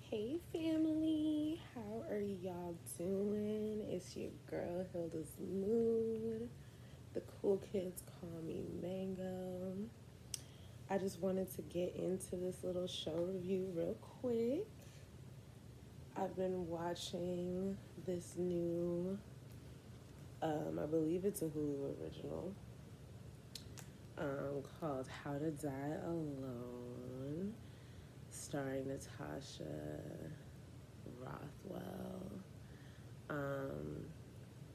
Hey family, how are y'all doing? It's your girl Hilda's Mood. The cool kids call me Mango. I just wanted to get into this little show review real quick. I've been watching this new, I believe it's a Hulu original, called How to Die Alone, starring Natasha Rothwell. Um,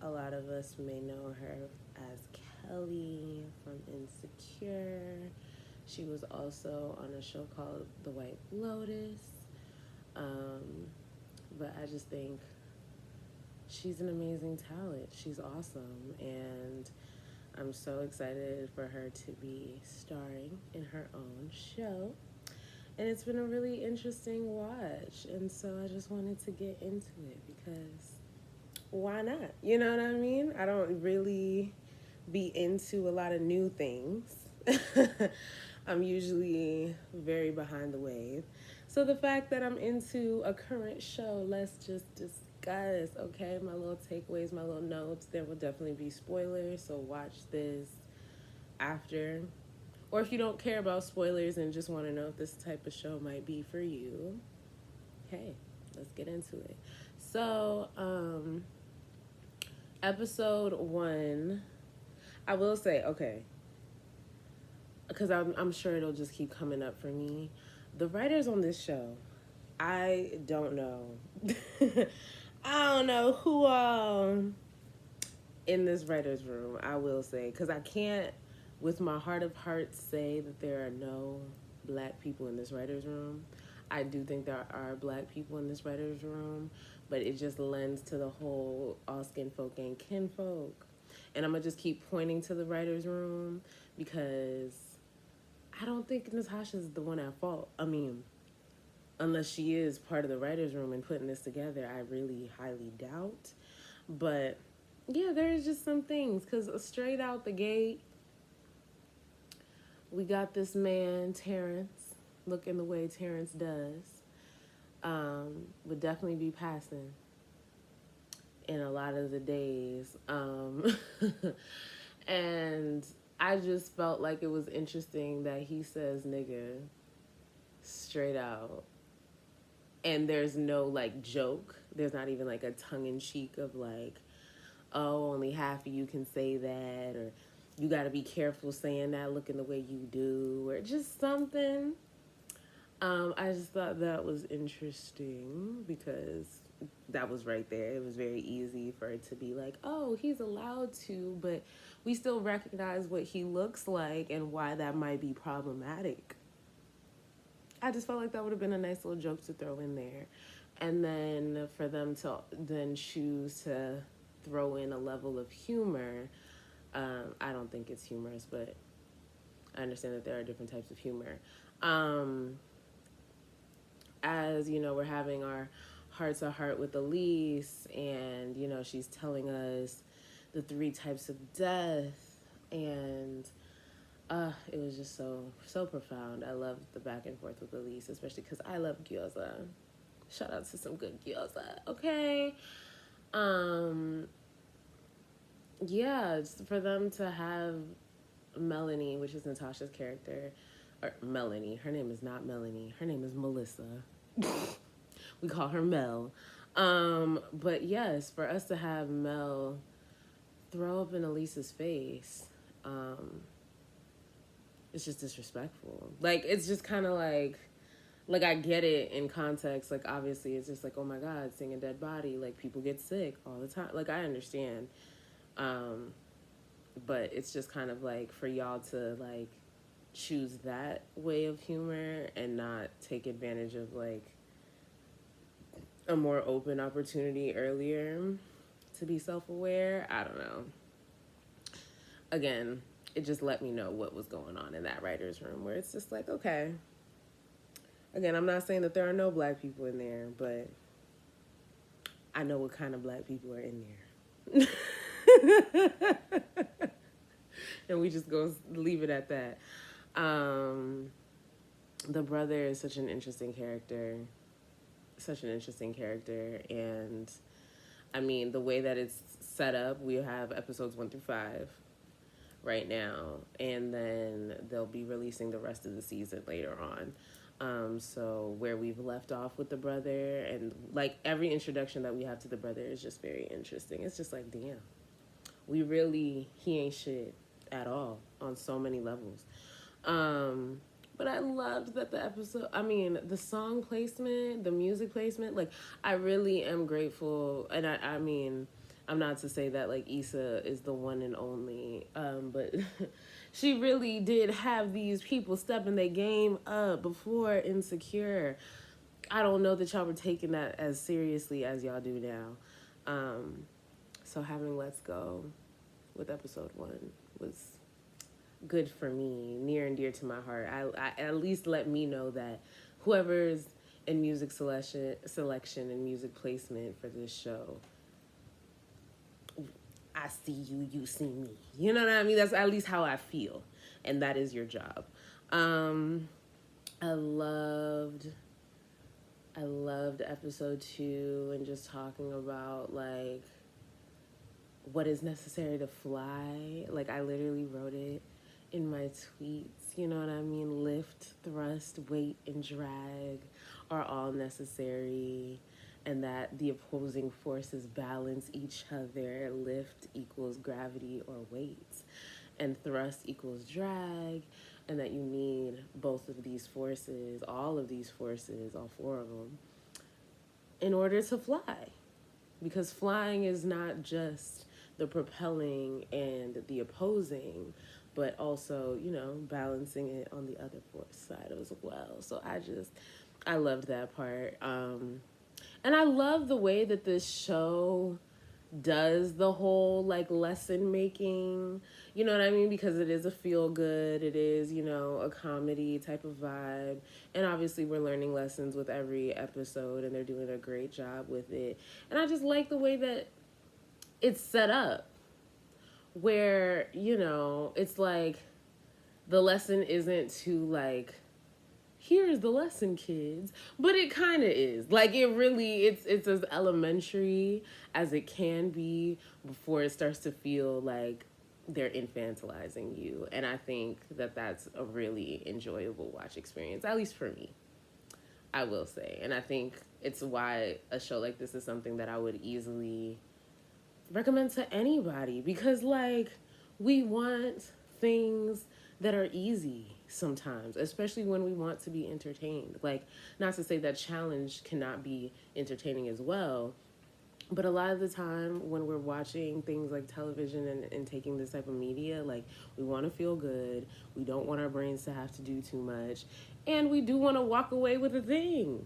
a lot of us may know her as Kelly from Insecure. She was also on a show called The White Lotus. Um, but I just think she's an amazing talent. She's awesome. And I'm so excited for her to be starring in her own show. And it's been a really interesting watch. And so I just wanted to get into it because why not? You know what I mean? I don't really be into a lot of new things. I'm usually very behind the wave. So the fact that I'm into a current show, let's just discuss, okay? My little takeaways, my little notes. There will definitely be spoilers, so watch this after. Or if you don't care about spoilers and just want to know if this type of show might be for you, hey, let's get into it. So, episode 1, I will say, okay, because I'm sure it'll just keep coming up for me. The writers on this show, I don't know. I don't know who in this writer's room, I will say, because I can't, with my heart of hearts, say that there are no black people in this writer's room. I do think there are black people in this writer's room, but it just lends to the whole all skin folk and kin folk. And I'm going to just keep pointing to the writer's room because I don't think Natasha's the one at fault. I mean, unless she is part of the writer's room and putting this together, I really highly doubt. But yeah, there's just some things because straight out the gate, we got this man, Terrence, looking the way Terrence does, would definitely be passing in a lot of the days. And I just felt like it was interesting that he says nigga straight out. And there's no like joke. There's not even like a tongue in cheek of like, oh, only half of you can say that, or you got to be careful saying that looking the way you do, or just something. I just thought that was interesting because that was right there. It was very easy for it to be like, oh, he's allowed to, but we still recognize what he looks like and why that might be problematic. I just felt like that would have been a nice little joke to throw in there. And then for them to then choose to throw in a level of humor, I don't think it's humorous, but I understand that there are different types of humor. As, you know, we're having our heart to heart with Elise, and, you know, she's telling us the 3 types of death, and it was just so profound. I loved the back and forth with Elise, especially because I love gyoza. Shout out to some good gyoza, okay? Yeah, it's for them to have Melanie, which is Natasha's character, or Melanie. Her name is not Melanie. Her name is Melissa. We call her Mel. But yes, for us to have Mel throw up in Elise's face, it's just disrespectful. Like, it's just kind of like I get it in context. Like, obviously, it's just like, oh my God, seeing a dead body. Like, people get sick all the time. Like, I understand. But it's just kind of like for y'all to like choose that way of humor and not take advantage of like a more open opportunity earlier to be self-aware. I don't know. Again, it just let me know what was going on in that writer's room where it's just like, okay. Again, I'm not saying that there are no black people in there, but I know what kind of black people are in there. And we just go leave it at that. The brother is such an interesting character. such an interesting character. And I mean, the way that it's set up, we have episodes 1 through 5 right now, and then they'll be releasing the rest of the season later on. So where we've left off with the brother, and like every introduction that we have to the brother is just very interesting. It's just like, damn, he ain't shit at all on so many levels. But I loved that the song placement, the music placement, like I really am grateful. And I mean, I'm not to say that like Issa is the one and only, but she really did have these people stepping their game up before Insecure. I don't know that y'all were taking that as seriously as y'all do now. So having Let's Go with episode 1 was good for me, near and dear to my heart. I at least let me know that whoever's in music selection and music placement for this show, I see you, you see me. You know what I mean? That's at least how I feel, and that is your job. I loved episode 2 and just talking about like what is necessary to fly. Like I literally wrote it in my tweets, you know what I mean? Lift, thrust, weight, and drag are all necessary, and that the opposing forces balance each other. Lift equals gravity or weight, and thrust equals drag, and that you need both of these forces, all four of them, in order to fly. Because flying is not just the propelling and the opposing, but also, you know, balancing it on the other force side as well. So I loved that part. And I love the way that this show does the whole like lesson making, you know what I mean? Because it is a feel good, it is, you know, a comedy type of vibe. And obviously we're learning lessons with every episode, and they're doing a great job with it. And I just like the way that it's set up, where, you know, it's like the lesson isn't too like, here's the lesson, kids, but it kind of is. Like it really, it's as elementary as it can be before it starts to feel like they're infantilizing you. And I think that that's a really enjoyable watch experience, at least for me, I will say. And I think it's why a show like this is something that I would easily recommend to anybody, because like we want things that are easy sometimes, especially when we want to be entertained. Like, not to say that challenge cannot be entertaining as well, but a lot of the time when we're watching things like television and taking this type of media, like we want to feel good, we don't want our brains to have to do too much, and we do want to walk away with a thing.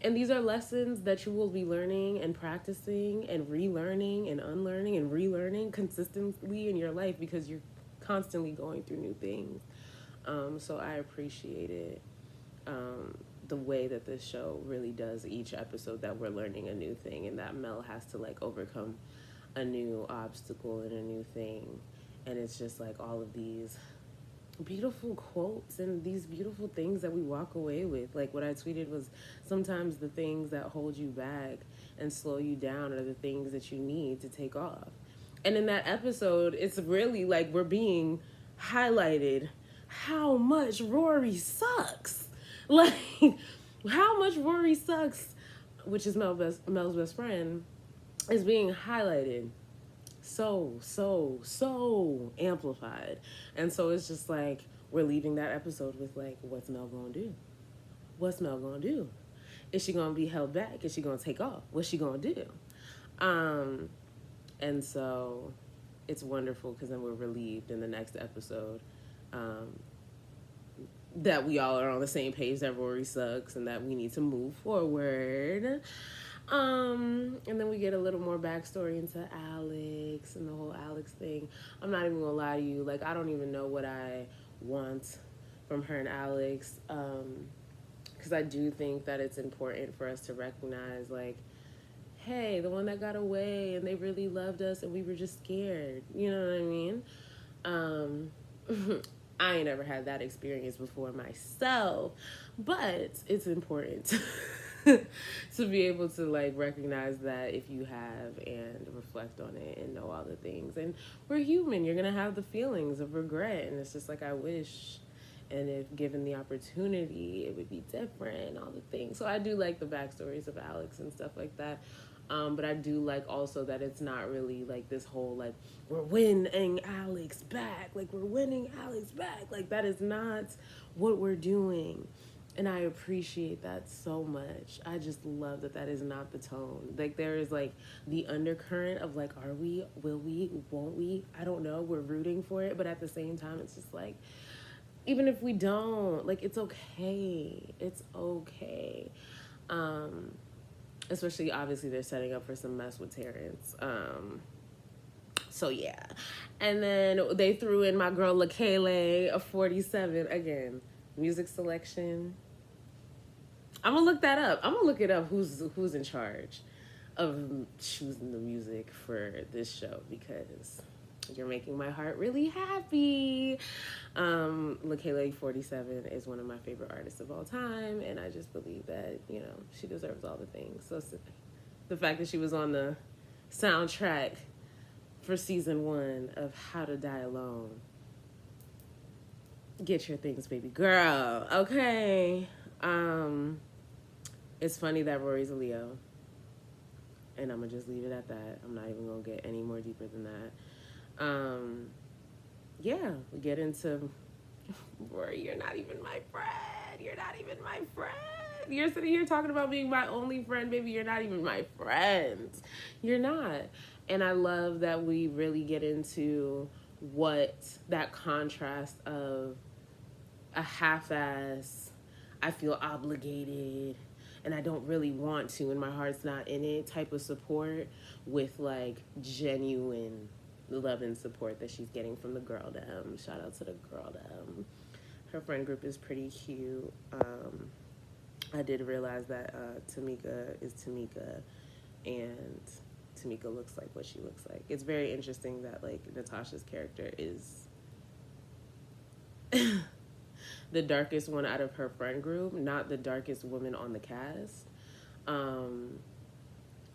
And these are lessons that you will be learning and practicing and relearning and unlearning and relearning consistently in your life, because you're constantly going through new things. So I appreciate it. The way that this show really does each episode, that we're learning a new thing, and that Mel has to like overcome a new obstacle and a new thing. And it's just like all of these beautiful quotes and these beautiful things that we walk away with. Like what I tweeted was, sometimes the things that hold you back and slow you down are the things that you need to take off. And in that episode, it's really like we're being highlighted how much Rory sucks. Like how much Rory sucks, which is Mel's best friend, is being highlighted so amplified. And so it's just like we're leaving that episode with like, what's Mel gonna do? What's Mel gonna do? Is she gonna be held back? Is she gonna take off? What's she gonna do? And so it's wonderful, because then we're relieved in the next episode that we all are on the same page, that Rory sucks and that we need to move forward. And then we get a little more backstory into Alex and the whole Alex thing. I'm not even gonna lie to you, like I don't even know what I want from her and Alex, because I do think that it's important for us to recognize, like, hey, the one that got away and they really loved us and we were just scared, you know what I mean? I ain't ever had that experience before myself, but it's important to be able to like recognize that if you have and reflect on it and know all the things. And we're human. You're gonna have the feelings of regret, and it's just like I wish. And if given the opportunity, it would be different, all the things. So I do like the backstories of Alex and stuff like that. But I do like also that it's not really like this whole like we're winning Alex back, like we're winning Alex back. Like that is not what we're doing. And I appreciate that so much. I just love that that is not the tone. Like there is like the undercurrent of like, are we, will we, won't we? I don't know. We're rooting for it. But at the same time, it's just like, even if we don't, like, it's okay. It's okay. Especially, obviously, they're setting up for some mess with Terrence. So, yeah. And then they threw in my girl, LaKaylee, a 47. Again, music selection. I'm going to look that up. I'm going to look it up who's in charge of choosing the music for this show, because you're making my heart really happy. LaKaylee 47 is one of my favorite artists of all time, and I just believe that, you know, she deserves all the things. So the fact that she was on the soundtrack for season 1 of How to Die Alone, get your things, baby girl. Okay. It's funny that Rory's a Leo, and I'm gonna just leave it at that. I'm not even gonna get any more deeper than that. Yeah, we get into Rory, you're not even my friend. You're not even my friend. You're sitting here talking about being my only friend, baby. You're not even my friend. You're not. And I love that we really get into what that contrast of a half-ass, I feel obligated and I don't really want to and my heart's not in it type of support with like genuine love and support that she's getting from the girldom. Shout out to the girldom. Her friend group is pretty cute. I did realize that Tamika is Tamika, and Tamika looks like what she looks like. It's very interesting that like Natasha's character is the darkest one out of her friend group, not the darkest woman on the cast.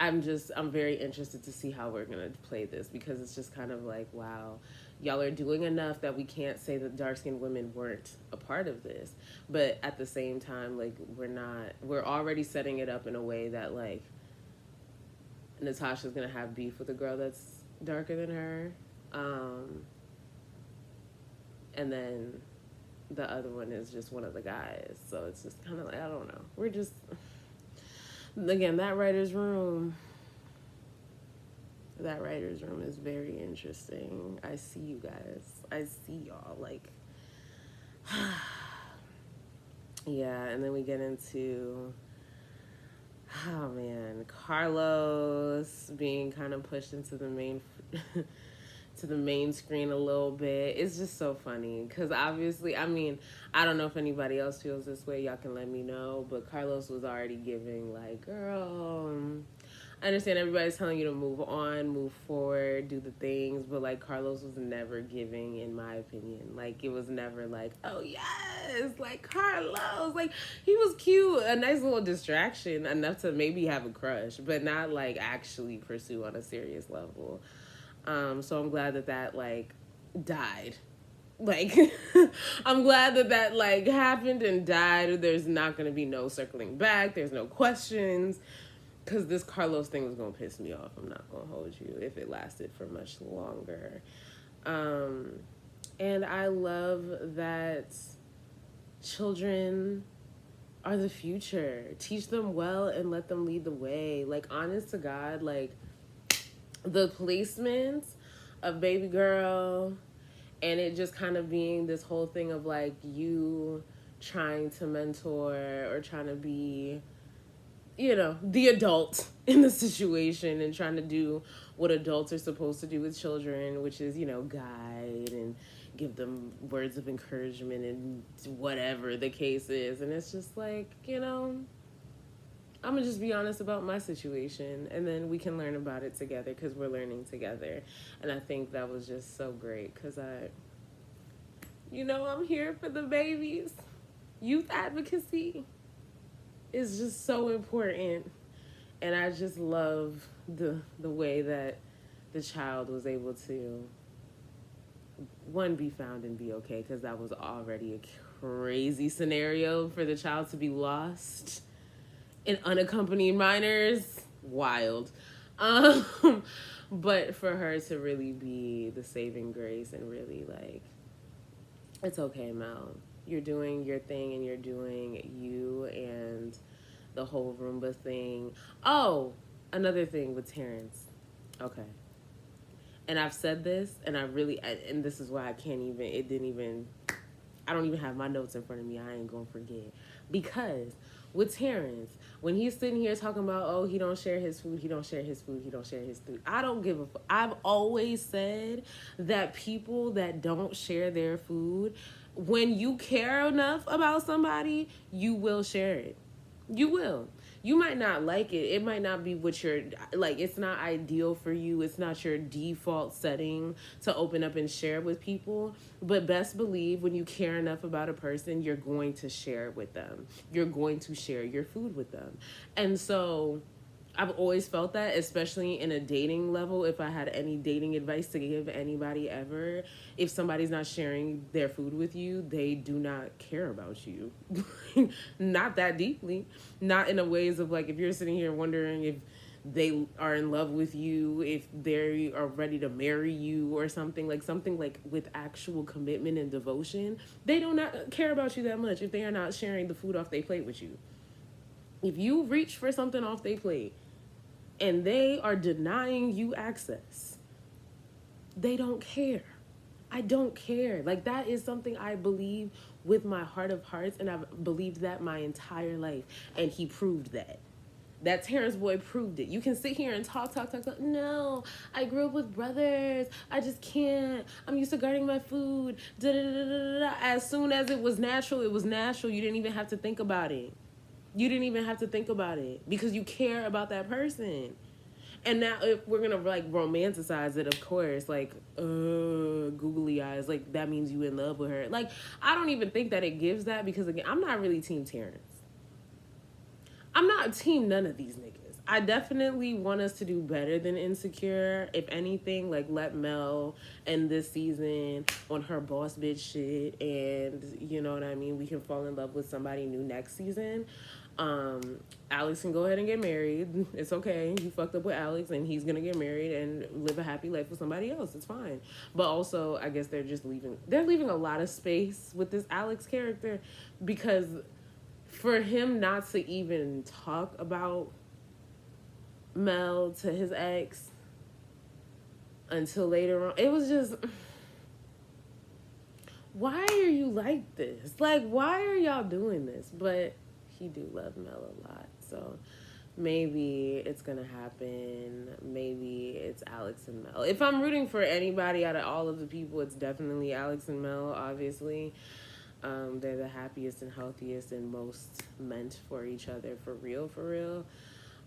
I'm very interested to see how we're going to play this, because it's just kind of like, wow, y'all are doing enough that we can't say that dark-skinned women weren't a part of this. But at the same time, like, we're already setting it up in a way that, like, Natasha's going to have beef with a girl that's darker than her. And then the other one is just one of the guys. So it's just kind of like, I don't know. We're just... Again, that writer's room is very interesting. I see you guys. I see y'all. Like, yeah, and then we get into, oh man, Carlos being kind of pushed into the main to the main screen a little bit. It's just so funny because obviously, I mean, I don't know if anybody else feels this way. Y'all can let me know. But Carlos was already giving like, girl, I understand everybody's telling you to move on, move forward, do the things. But like Carlos was never giving, in my opinion. Like it was never like, oh yes, like Carlos. Like he was cute, a nice little distraction, enough to maybe have a crush, but not like actually pursue on a serious level. So I'm glad that like died. Like, I'm glad that like happened and died. There's not going to be no circling back. There's no questions. Because this Carlos thing was going to piss me off. I'm not going to hold you if it lasted for much longer. And I love that children are the future. Teach them well and let them lead the way. Like, honest to God, like, the placements of baby girl and it just kind of being this whole thing of like you trying to mentor or trying to be, you know, the adult in the situation and trying to do what adults are supposed to do with children, which is, you know, guide and give them words of encouragement and whatever the case is. And it's just like, you know, I'm going to just be honest about my situation, and then we can learn about it together because we're learning together. And I think that was just so great because I'm here for the babies. Youth advocacy. is just so important. And I just love the way that the child was able to, one, be found and be okay, because that was already a crazy scenario for the child to be lost in unaccompanied minors. Wild. Um, but for her to really be the saving grace and really like, it's okay, Mel. You're doing your thing and you're doing you, and the whole Roomba thing. Oh, another thing with Terrence. Okay. And I've said this, and and this is why I can't even, I don't even have my notes in front of me. I ain't gonna forget. Because with Terrence, when he's sitting here talking about, oh, he don't share his food, he don't share his food, he don't share his food. I don't give a fuck. I've always said that people that don't share their food, when you care enough about somebody, you will share it. You will. You might not like it. It might not be what you're like. It's not ideal for you. It's not your default setting to open up and share with people. But best believe, when you care enough about a person, you're going to share with them. You're going to share your food with them. And so I've always felt that, especially in a dating level. If I had any dating advice to give anybody ever, if somebody's not sharing their food with you, they do not care about you. Not that deeply. Not in a ways of like, if you're sitting here wondering if they are in love with you, if they are ready to marry you or something like with actual commitment and devotion, they do not care about you that much if they are not sharing the food off their plate with you. If you reach for something off their plate and they are denying you access, they don't care. I don't care. Like, that is something I believe with my heart of hearts, and I've believed that my entire life, and he proved that. That Terrence boy proved it. You can sit here and talk. No, I grew up with brothers. I just can't. I'm used to guarding my food. Da da da da da. As soon as it was natural, it was natural. You didn't even have to think about it. You didn't even have to think about it because you care about that person. And now, if we're gonna like romanticize it, of course, like googly eyes, like that means you in love with her. Like, I don't even think that it gives that, because again, I'm not really team Terrence. I'm not team none of these niggas. I definitely want us to do better than Insecure. If anything, like, let Mel end this season on her boss bitch shit, and you know what I mean, we can fall in love with somebody new next season. Alex can go ahead and get married. It's okay. You fucked up with Alex, and he's gonna get married and live a happy life with somebody else. It's fine. But also, I guess they're leaving a lot of space with this Alex character, because for him not to even talk about Mel to his ex until later on, it was just, why are you like this? Like, why are y'all doing this? But he do love Mel a lot, so maybe it's gonna happen. Maybe it's Alex and Mel. If I'm rooting for anybody out of all of the people, it's definitely Alex and Mel, obviously. They're the happiest and healthiest and most meant for each other, for real, for real.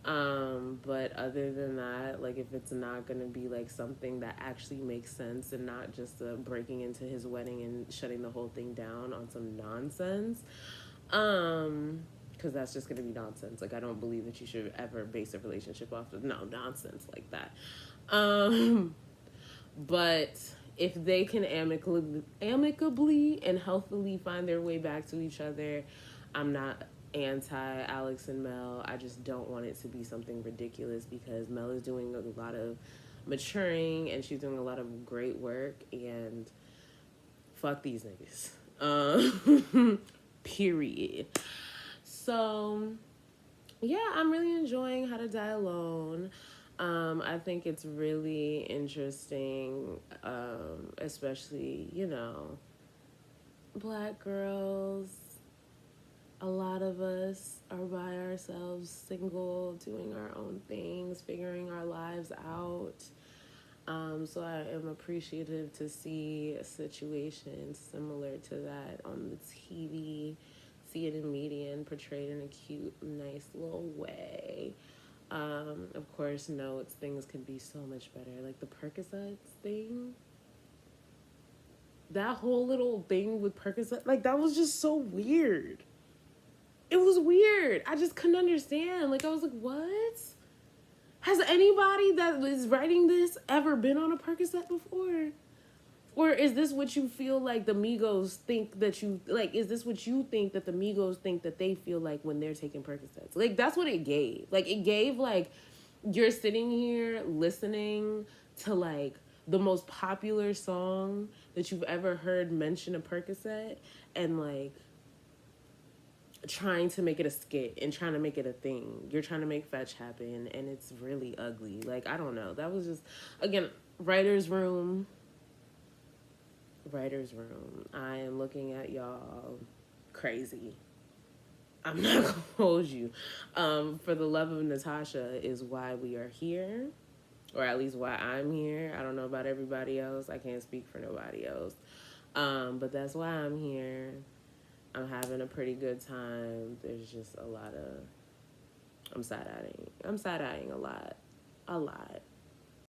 But other than that, like, if it's not gonna be like something that actually makes sense and not just breaking into his wedding and shutting the whole thing down on some nonsense, because that's just gonna be nonsense. Like, I don't believe that you should ever base a relationship off of nonsense like that. But if they can amicably and healthily find their way back to each other, I'm not anti Alex and Mel. I just don't want it to be something ridiculous, because Mel is doing a lot of maturing and she's doing a lot of great work, and fuck these niggas. Period. So yeah, I'm really enjoying How to Die Alone. I think it's really interesting, especially, Black girls. A lot of us are by ourselves, single, doing our own things, figuring our lives out. So I am appreciative to see a situation similar to that on the TV, see it in media and portrayed in a cute, nice little way. Of course, notes, things could be so much better. Like the Percocets thing. That whole little thing with Percocet, like, that was just so weird. It was weird. I just couldn't understand. Like, I was like, what? Has anybody that is writing this ever been on a Percocet before? Or is this what you feel like the Migos think that you, like, is this what you think that the Migos think that they feel like when they're taking Percocets? Like, that's what it gave. Like, it gave, like, you're sitting here listening to, like, the most popular song that you've ever heard mention a Percocet and, like, trying to make it a skit and trying to make it a thing. You're trying to make fetch happen, and it's really ugly. Like, I don't know. That was just, again, writer's room. Writer's room. I am looking at y'all crazy. I'm not gonna hold you. For the love of Natasha is why we are here, or at least why I'm here. I don't know about everybody else. I can't speak for nobody else. But that's why I'm here. I'm having a pretty good time. There's just a lot of, I'm side-eyeing a lot.